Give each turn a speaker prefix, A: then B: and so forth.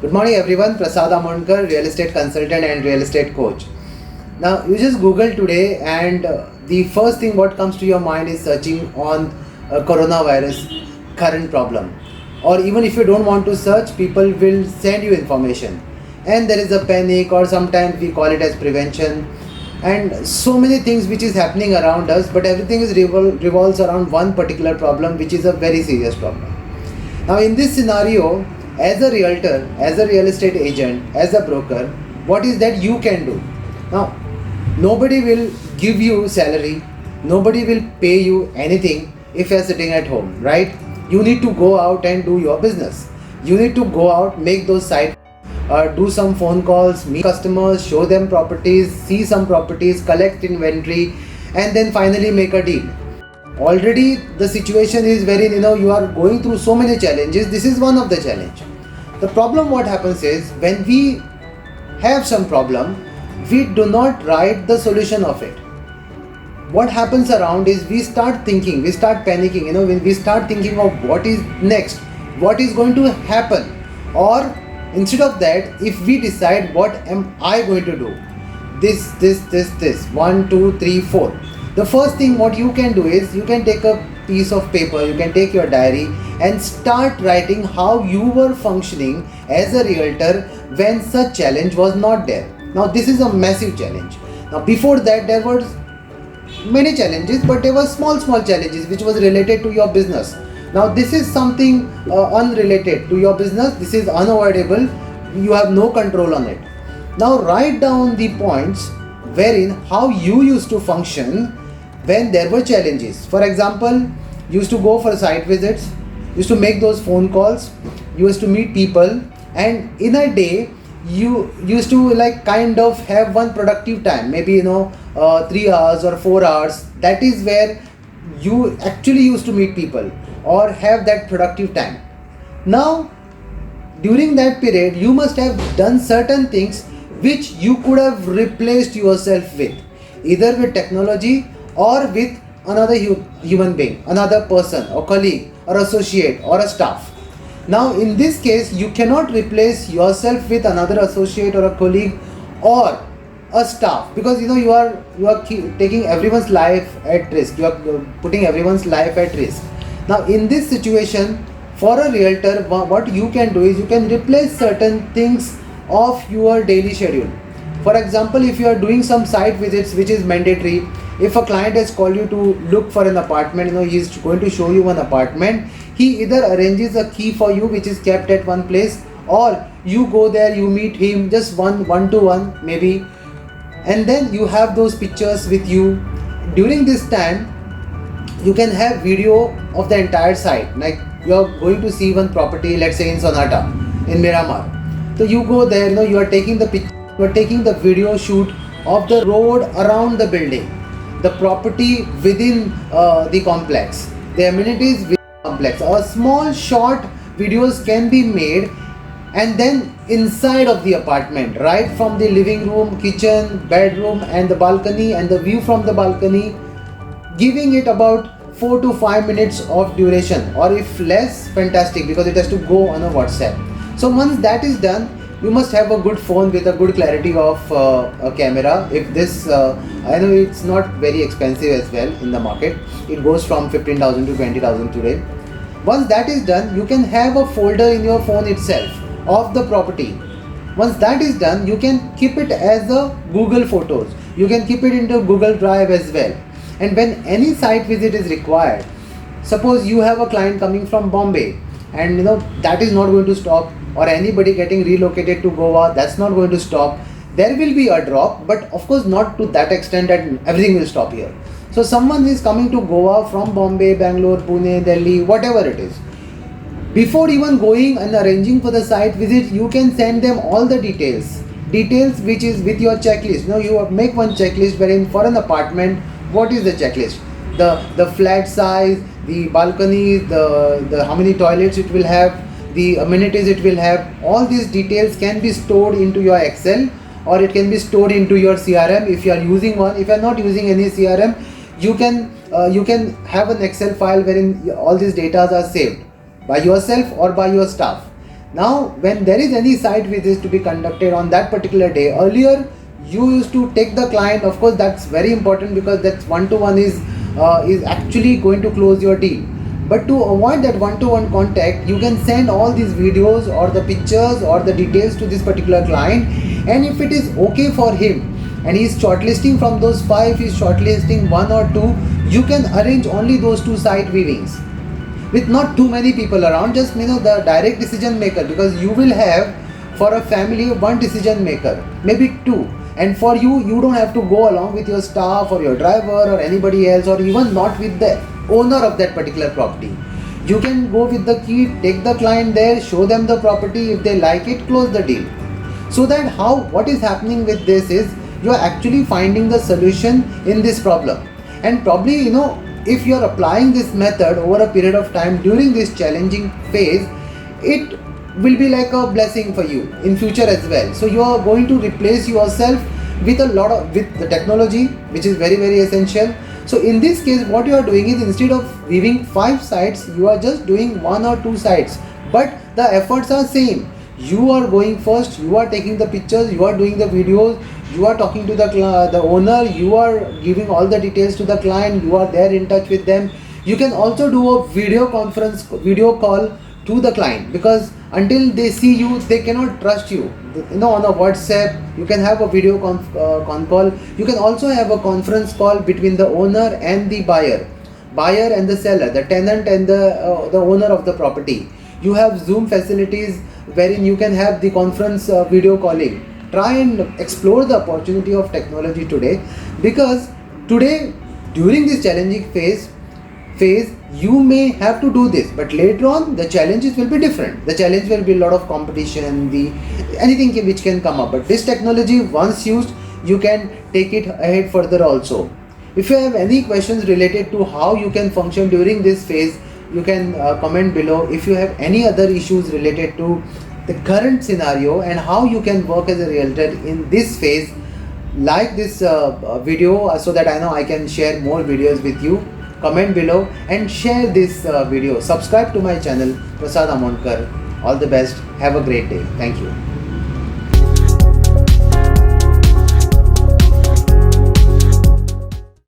A: Good morning everyone, Prasad Amonkar, real estate consultant and real estate coach. Now you just Google today and the first thing what comes to your mind is searching on coronavirus current problem. Or even if you don't want to search, people will send you information. And there is a panic, or sometimes we call it as prevention. And so many things which is happening around us, but everything is revolves around one particular problem, which is a very serious problem. Now in this scenario, as a realtor, as a real estate agent, as a broker, what is that you can do? Now, nobody will give you salary, nobody will pay you anything if you are sitting at home, right? You need to go out and do your business. You need to go out, make those sites, do some phone calls, meet customers, show them properties, see some properties, collect inventory, and then finally make a deal. Already the situation is wherein you are going through so many challenges. This is one of the challenge. The problem what happens is, when we have some problem, we do not write the solution of it. What happens around is we start thinking, we start panicking, when we start thinking of what is next, what is going to happen. Or instead of that, if we decide what am I going to do, this 1 2 3 4, the first thing what you can do is you can take a piece of paper, you can take your diary and start writing how you were functioning as a realtor when such challenge was not there. Now this is a massive challenge. Now before that there were many challenges, but there were small challenges which was related to your business. Now this is something unrelated to your business. This is unavoidable. You have no control on it. Now write down the points wherein how you used to function when there were challenges. For example, you used to go for site visits, used to make those phone calls, you used to meet people, and in a day you used to kind of have one productive time, maybe 3 hours or 4 hours. That is where you actually used to meet people or have that productive time. Now during that period you must have done certain things which you could have replaced yourself with, either with technology or with another human being, another person or colleague or associate or a staff. Now in this case you cannot replace yourself with another associate or a colleague or a staff, because you are taking everyone's life at risk. You are putting everyone's life at risk. Now in this situation, for a realtor, what you can do is you can replace certain things of your daily schedule. For example, if you are doing some site visits which is mandatory, if a client has called you to look for an apartment, he is going to show you one apartment, he either arranges a key for you which is kept at one place, or you go there, you meet him just one to one maybe, and then you have those pictures with you. During this time you can have video of the entire site, like you are going to see one property, let's say in Sonata, in Miramar. So you go there, you are taking the picture, you are taking the video shoot of the road around the building, the property within the complex, the amenities within the complex. Or small short videos can be made, and then inside of the apartment, right from the living room, kitchen, bedroom and the balcony and the view from the balcony, giving it about 4 to 5 minutes of duration, or if less, fantastic, because it has to go on a WhatsApp. So once that is done, you must have a good phone with a good clarity of a camera. If this, I know it's not very expensive as well in the market. It goes from 15,000 to 20,000 today. Once that is done, you can have a folder in your phone itself of the property. Once that is done, you can keep it as a Google Photos. You can keep it into Google Drive as well. And when any site visit is required, suppose you have a client coming from Bombay, and that is not going to stop, or anybody getting relocated to Goa, that's not going to stop. There will be a drop, but of course not to that extent that everything will stop here. So someone is coming to Goa from Bombay, Bangalore, Pune, Delhi, whatever it is. Before even going and arranging for the site visit, you can send them all the details which is with your checklist. You make one checklist wherein for an apartment, what is the checklist? The flat size, the balcony, the how many toilets it will have, the amenities it will have. All these details can be stored into your Excel, or it can be stored into your CRM if you are using one. If you are not using any CRM, you can have an Excel file wherein all these data are saved by yourself or by your staff. Now, when there is any site visit to be conducted on that particular day, earlier you used to take the client. Of course, that's very important because that's one-to-one is actually going to close your deal. But to avoid that one-to-one contact, you can send all these videos or the pictures or the details to this particular client, and if it is okay for him and he is shortlisting from those 5, he is shortlisting 1 or 2, you can arrange only those 2 site viewings with not too many people around, just the direct decision maker, because you will have for a family 1 decision maker, maybe 2, and for you don't have to go along with your staff or your driver or anybody else, or even not with the owner of that particular property. You can go with the key, take the client there, show them the property, if they like it, close the deal. So that what is happening with this is you are actually finding the solution in this problem. And probably if you are applying this method over a period of time during this challenging phase, it will be like a blessing for you in future as well. So you are going to replace yourself with with the technology, which is very, very essential. So in this case, what you are doing is, instead of viewing 5 sites, you are just doing 1 or 2 sites, but the efforts are same. You are going first, you are taking the pictures, you are doing the videos, you are talking to the owner, you are giving all the details to the client, you are there in touch with them. You can also do a video call to the client, because until they see you, they cannot trust you. On a WhatsApp, you can have a video con call. You can also have a conference call between the owner and the buyer and the seller, the tenant and the owner of the property. You have Zoom facilities wherein you can have the conference video calling. Try and explore the opportunity of technology today, because today, during this challenging phase, you may have to do this, but later on the challenges will be different. The challenge will be a lot of competition, anything which can come up. But this technology, once used, you can take it ahead further also. If you have any questions related to how you can function during this phase, you can comment below. If you have any other issues related to the current scenario and how you can work as a realtor in this phase, like this video so that I know I can share more videos with you. Comment below and share this video. Subscribe to my channel, Prasad Amonkar. All the best. Have a great day. Thank you.